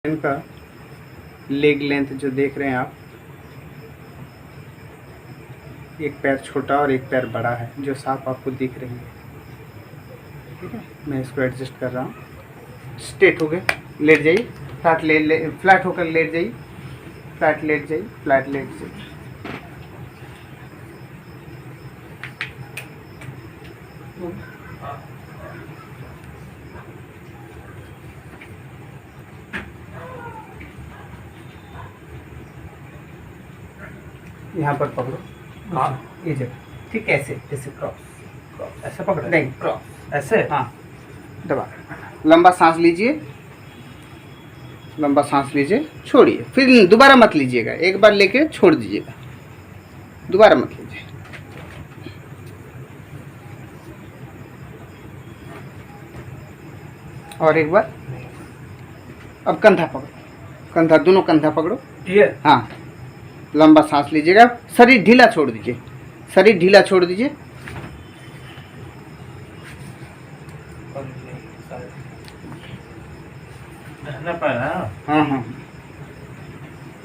इनका leg length जो देख रहे हैं आप, एक पैर छोटा और एक पैर बड़ा है जो साफ आपको दिख रही है। ठीक है, मैं इसको एडजस्ट कर रहा हूँ। स्ट्रेट हो गए, लेट जाइए, फ्लैट होकर लेट जाइए, फ्लैट लेट जाइए, फ्लैट लेट जाइए। यहाँ पर पकड़ो, हाँ ये जगह, ठीक है, ऐसे ऐसे क्रॉस ऐसे पकड़ो, नहीं क्रॉस ऐसे, हाँ दबा, लंबा सांस लीजिए, लंबा सांस लीजिए, छोड़िए, फिर दोबारा मत लीजिएगा, एक बार लेके छोड़ दीजिएगा, दोबारा मत लीजिए। और एक बार। अब कंधा पकड़ो, कंधा, दोनों कंधा पकड़ो, हाँ, लंबा सांस लीजिएगा, शरीर ढीला छोड़ दीजिए, शरीर ढीला छोड़ दीजिए। हाँ हाँ,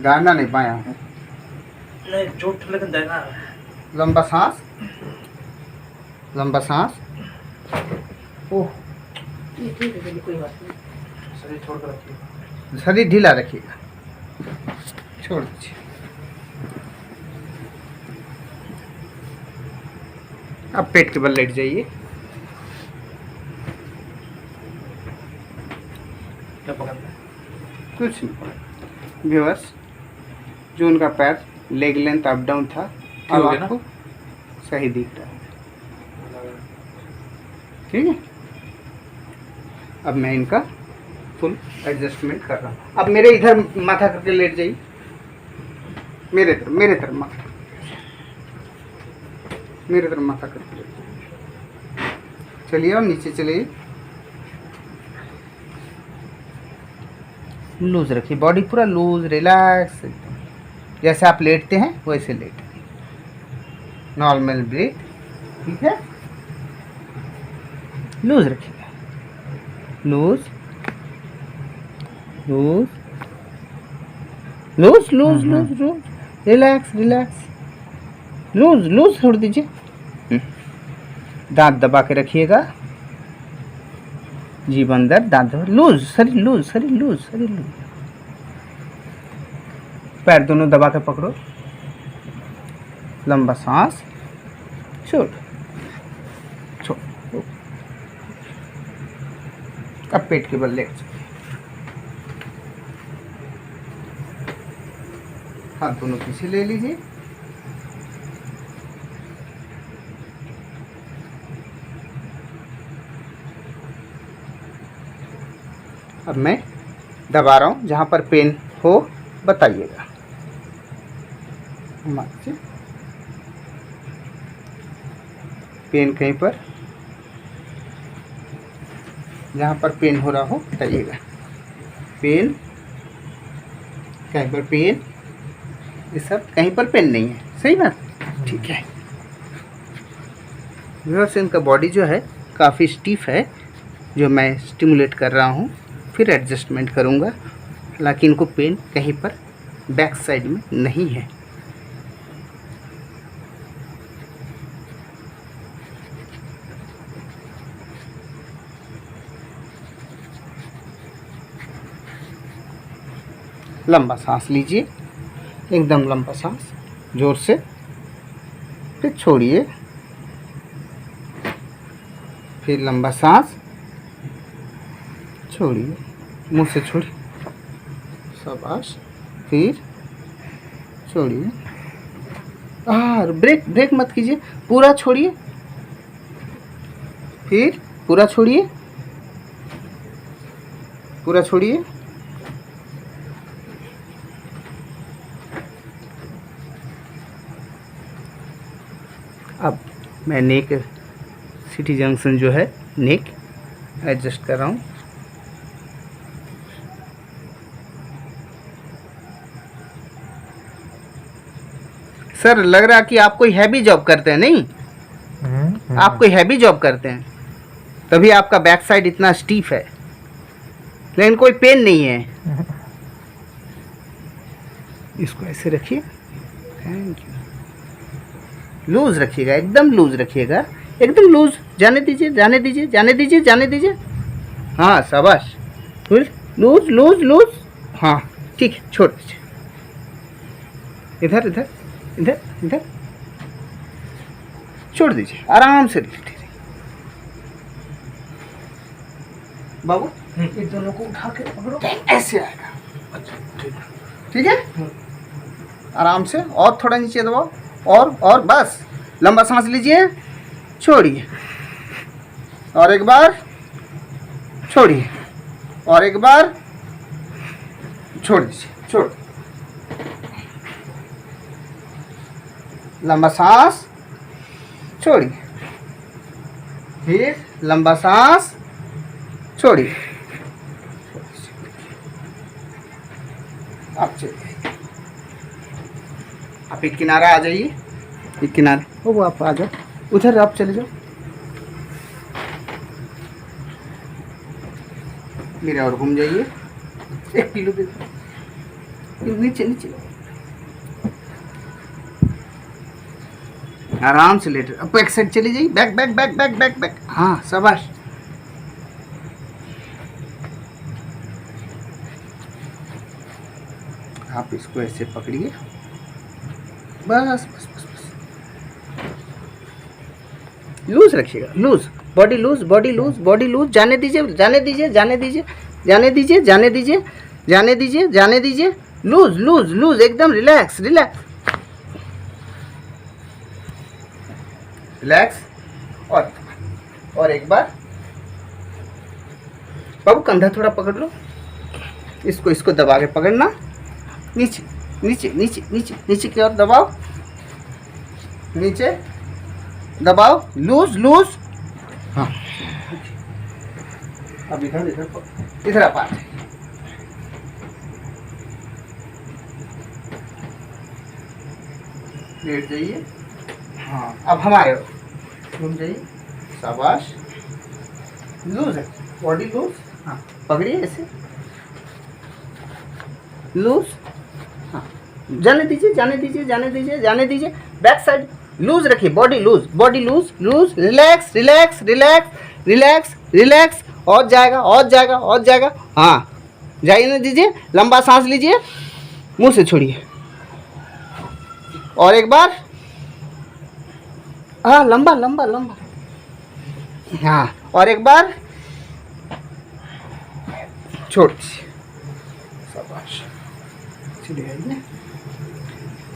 दाहिना नहीं, बाया है, नहीं चोट लेकिन दाहिना है। लंबा सांस, लंबा सांस। ओह, कोई बात नहीं, शरीर छोड़ कर रखिए, शरीर ढीला रखिएगा, छोड़ दीजिए। अब पेट के बल लेट जाइए। क्या पकड़ना है? कुछ नहीं व्यूअर्स, जो उनका पैर लेग लेंथ अप डाउन था, अब आपको सही दिख रहा है। ठीक है, अब मैं इनका फुल एडजस्टमेंट कर रहा हूँ। अब मेरे इधर माथा करके लेट जाइए, मेरे तरफ माथा, मेरे तरफ माथा करके लेट जाइए। चलिए और नीचे चलिए, लूज रखिए, बॉडी पूरा लूज, रिलैक्स, जैसे आप लेटते हैं वैसे लेट, नॉर्मल ब्रीथ। ठीक है, लूज रखिएगा, loose loose loose loose loose loose, relax relax, loose loose छोड़ दीजिए। दांत दबा के रखिएगा, जीभ अंदर, दांत दबा, लूज, शरीर लूज, शरीर लूज, शरीर लूज। पैर दोनों दबा के पकड़ो, लंबा सांस, छोड़ छोड़। अब पेट के बल लेट जाइए, हाथ दोनों पीछे ले लीजिए, अब मैं दबा रहा हूँ, जहाँ पर पेन हो बताइएगा। पेन कहीं पर, जहाँ पर पेन हो रहा हो बताइएगा। पेन कहीं पर, पेन, ये सब कहीं पर पेन नहीं है, सही बात, ठीक है। व्यूअर्स, इनका बॉडी जो है काफ़ी स्टीफ है, जो मैं स्टिमुलेट कर रहा हूँ, फिर एडजस्टमेंट करूँगा। हालांकि इनको पेन कहीं पर बैक साइड में नहीं है। लंबा सांस लीजिए, एकदम लंबा सांस, जोर से, फिर छोड़िए, फिर लंबा सांस, छोड़िए, मुंह से छोड़िए, शाबाश, फिर छोड़िए। ब्रेक ब्रेक मत कीजिए, पूरा छोड़िए, फिर पूरा छोड़िए, पूरा छोड़िए। अब मैं नेक, सिटी जंक्शन जो है नेक एडजस्ट कर रहा हूँ। सर, लग रहा कि आप कोई हैवी जॉब करते हैं, नहीं? आप कोई हैवी जॉब करते हैं, तभी आपका बैक साइड इतना स्टीफ है, लेकिन कोई पेन नहीं है। इसको ऐसे रखिए, थैंक यू। लूज रखिएगा, एकदम लूज रखिएगा, एकदम लूज। जाने दीजिए, जाने दीजिए, जाने दीजिए, जाने दीजिए। हाँ शाबाश, फुल लूज लूज लूज। हाँ ठीक है, छोड़ दीजिए। इधर इधर इधर इधर, छोड़ दीजिए, आराम से लेटे रहिए। बाबू ये दोनों को उठा के पकड़ो, ऐसे आएगा। ठीक है, आराम से। और थोड़ा नीचे दबाओ, और बस। लंबा सांस लीजिए, छोड़िए, और एक बार छोड़िए, और एक बार छोड़ दीजिए, छोड़। लंबा सांस छोड़िए, फिर लंबा सांस छोड़िए। आप चलिए, आप एक किनारा आ जाइए, एक किनारे। वो आप आ जाओ, उधर आप चले जाओ। मेरे और घूम जाइए, एक पिलो दे दो, नीचे नीचे। आराम से लेट। अब बैक साइड चली जाइए, back back back back back back. हाँ शाबाश। आप इसको ऐसे पकड़िए, बस बस बस बस। लूज रखिएगा, loose body, loose body, loose body, loose. जाने दीजिए, जाने दीजिए, जाने दीजिए, जाने दीजिए, जाने दीजिए, जाने दीजिए, जाने दीजिए। लूज लूज लूज, एकदम रिलैक्स रिलैक्स रिलैक्स। और एक बार। बाबू कंधा थोड़ा पकड़ लो, इसको दबा के पकड़ना। नीचे नीचे नीचे नीचे नीचे की ओर दबाओ, नीचे दबाओ, लूज लूज। हाँ अब इधर इधर इधर आप आ जाइए। लेट जाइए। हाँ अब हमारे घूम जाइए, शाबाश। लूज है बॉडी, लूज। हाँ पकड़िए ऐसे, लूज। हाँ जाने दीजिए, जाने दीजिए, जाने दीजिए, जाने दीजिए। बैक साइड लूज रखिए, body loose, body loose loose. Relax relax relax relax relax. और जाएगा, और जाएगा, और जाएगा। हाँ जाइए दीजिए, लंबा सांस लीजिए, मुंह से छोड़िए, और एक बार। हाँ लंबा लंबा लंबा। हाँ और एक बार, छोड़ दीजिए, शाबाश। चलिए आइए,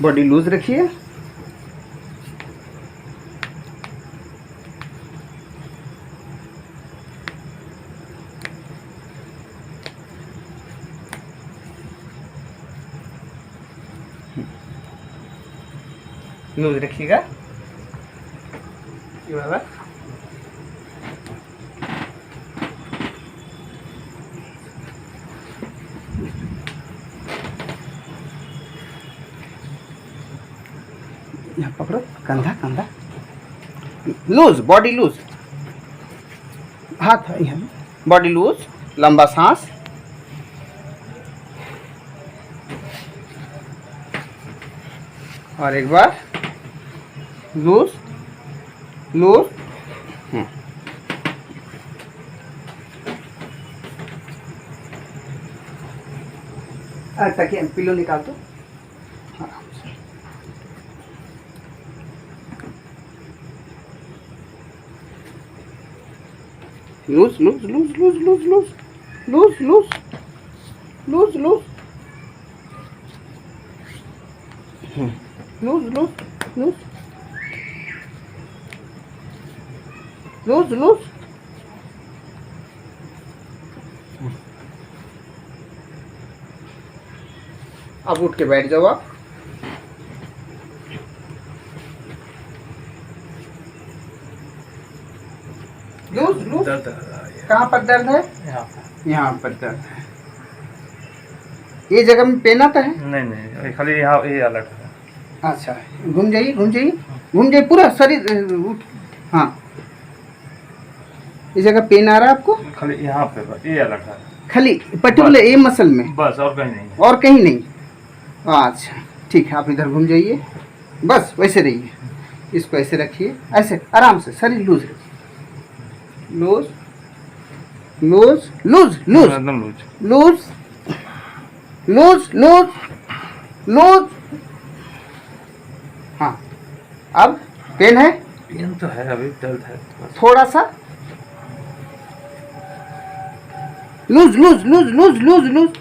बॉडी लूज रखिए। लूज रखिएगा, ये वाला। यहाँ पकड़ो, कंधा कंधा लूज, बॉडी लूज। हाथ है यहाँ, बॉडी लूज। लंबा सांस, और एक बार लूज लूज। ताकि पिलो निकाल दो। Loose loose loose loose loose loose loose loose loose loose loose loose loose loose loose. अब उठ के बैठ जाओ आप। Loose loose. कहाँ पर दर्द है? यहाँ पर दर्द है। ये जगह में पेन आता है? नहीं खाली यहाँ ये अलग है। अच्छा घूम जाइए, घूम जाइए, घूम जाइए पूरा शरीर। हाँ इस जगह पेन आ रहा है आपको? खाली यहाँ पे ये अलग है, खाली पर्टिकुलर ए मसल में बस, और कहीं नहीं। और कहीं नहीं? अच्छा ठीक है, आप इधर घूम जाइए, बस वैसे रहिए, इसको ऐसे रखिए, ऐसे आराम से, शरीर लूज रखिए, लूज लूज लूज लूज एकदम loose. Loose loose loose loose. हाँ, अब पेन है, पेन तो है, अभी दर्द है थोड़ा सा loose loose loose loose loose loose.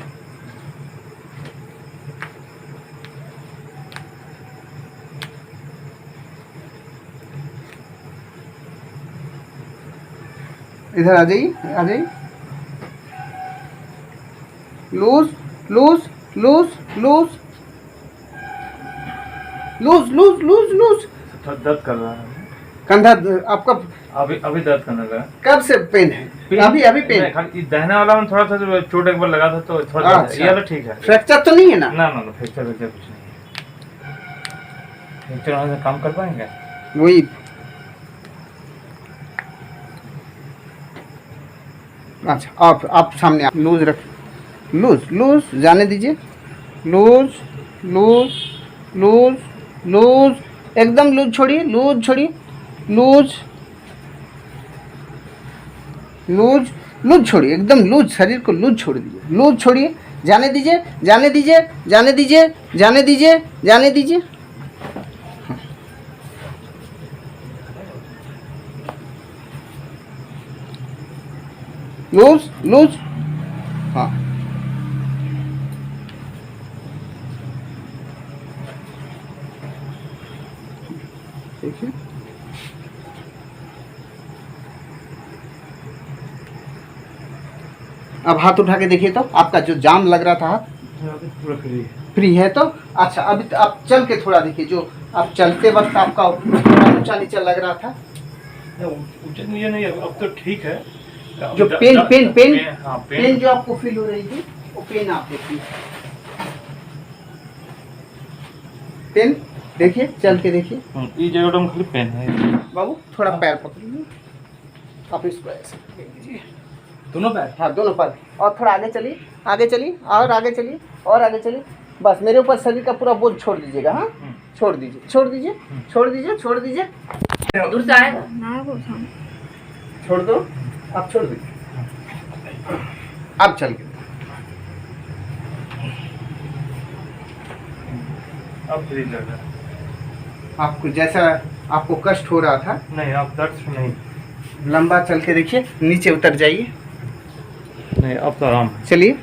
इधर आ जाइए, आ जाइए, loose loose loose loose loose loose loose loose. थोड़ा दर्द कर रहा है, कंधा आपका अभी दर्द करने लगा। कब से पेन है? अभी अभी पेन? नहीं, खाली दाहिने वाला में थोड़ा सा जो चोट एक बार लगा था तो थोड़ा दर्द है। अच्छा। ये वाला ठीक है। फ्रैक्चर तो नहीं है ना? ना ना ना, फ्रैक्चर कुछ नहीं है। फ्रैक्चर होने से काम कर पाएंगे? वही अच्छा, आप सामने लूज रख, लूज लूज जाने दीजिए, लूज लूज लूज लूज, एकदम लूज छोड़िए, लूज छोड़िए, लूज लूज लूज छोड़िए, एकदम लूज, शरीर को लूज छोड़ दीजिए, लूज छोड़िए, जाने दीजिए, जाने दीजिए, जाने दीजिए, जाने दीजिए, जाने दीजिए। लूज लूज, हाँ देखिए, अब हाथ उठा के देखिए, तो आपका जो जाम लग रहा था हाथ पूरा फ्री है। फ्री है तो अच्छा। अभी तो आप चल के थोड़ा देखिए, जो आप चलते वक्त आपका ऊंचा नीचा लग रहा था, उचित नहीं है, नहीं अब तो ठीक है। जो पेन पेन पेन हाँ, पेन जो आपको फील हो रही थी, वो पेन आप देखिए, पेन देखिए, चल के देखिए। ये जगह तो खाली पेन है। बाबू थोड़ा पैर पकड़िए, आप इसको ऐसे पकड़ लीजिए, दोनों पैर? हाँ दोनों पैर, और थोड़ा आगे चलिए, आगे चलिए, और आगे चलिए, और आगे चलिए, बस मेरे ऊपर शरीर का पूरा बोझ छोड़ दीजिएगा। हाँ छोड़ दीजिए, छोड़ दीजिए, छोड़ दीजिए, छोड़ दीजिए, दूर से आएगा। छोड़ दो, आप छोड़ दीजिए, अब चल के अब फ्री लग रहा है। आपको जैसा आपको कष्ट हो रहा था, नहीं अब दर्द नहीं। लंबा चल के देखिए, नीचे उतर जाइए, नहीं अब तो आराम है। चलिए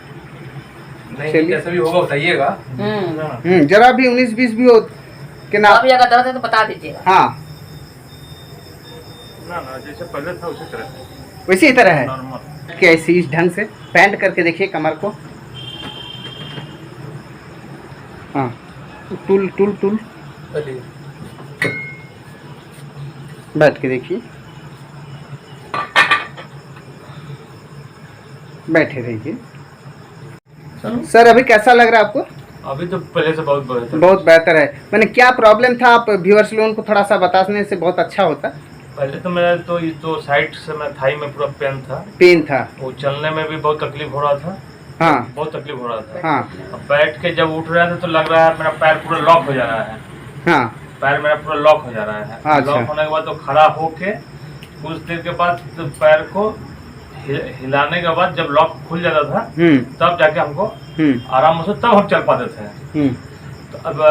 नहीं चलिए। जैसे भी होगा बताइएगा। जरा भी 19-20 भी हो कि ना, अभी अगर दर्द है तो बता दीजिएगा। हाँ ना ना, जैसे पहले था उसी तरह वैसे ही तरह है नॉर्मल। कि ऐसे इस ढंग से पैंट करके देखिए कमर को, हाँ टूल टूल टूल, बैठ के देखिए, बैठे रहिए। सर अभी कैसा लग रहा है आपको? अभी तो पहले से बहुत बेहतर। बहुत बेहतर है। मैंने क्या प्रॉब्लम था, आप व्यूअर्स लोगों को थोड़ा सा बताने से बहुत अच्छा होता। पहले तो मेरा तो ये तो साइड से मैं थाई में पूरा पेन था, पेन था, वो चलने में भी बहुत तकलीफ हो रहा था। हाँ बहुत तकलीफ हो रहा था। हाँ अब बैठ के जब उठ रहा था तो लग रहा है मेरा पैर पूरा लॉक हो जा रहा है। हाँ पैर मेरा पूरा लॉक हो जा रहा है। अच्छा। लॉक होने के बाद तो खड़ा होके कुछ देर के बाद तो पैर को हिलाने के बाद जब लॉक खुल जाता था तब जाके हमको आराम से तब हम चल पाते थे। तो अब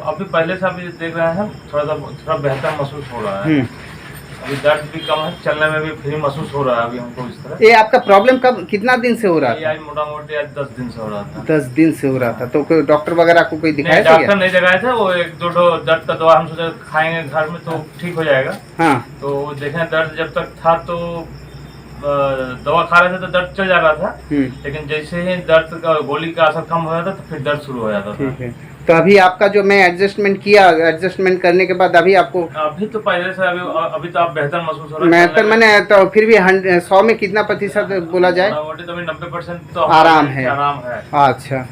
अभी पहले से अभी देख रहे हैं थोड़ा बेहतर महसूस हो रहा है। अभी दर्द भी कम है, चलने में भी फ्री महसूस हो रहा है अभी हमको इस तरह। ये आपका प्रॉब्लम कब कितना दिन से हो रहा ये था? आज मोटा मोटी आज 10 दिन से हो रहा था। 10 दिन से हो रहा था। तो कोई डॉक्टर वगैरह को कोई नहीं, दिखाया था डॉक्टर क्या? नहीं दिखाया था। वो एक दो दर्द का दवा हम सोचे खाएंगे घर में तो ठीक हो जाएगा। हाँ तो देखें दर्द जब तक था तो दवा खा रहे थे तो दर्द चल जा रहा था। लेकिन जैसे ही दर्द का गोली का असर कम हो जाता तो फिर दर्द शुरू हो जाता था। ठीक है। तो अभी आपका जो मैं एडजस्टमेंट किया, एडजस्टमेंट करने के बाद अभी आपको अभी तो पहले से अभी तो आप बेहतर महसूस हो रहा है। बेहतर, मैंने तो फिर भी 100 में कितना प्रतिशत बोला जाए? मोटा मोटी तो अभी 90% तो आराम है। आराम है। अच्छा।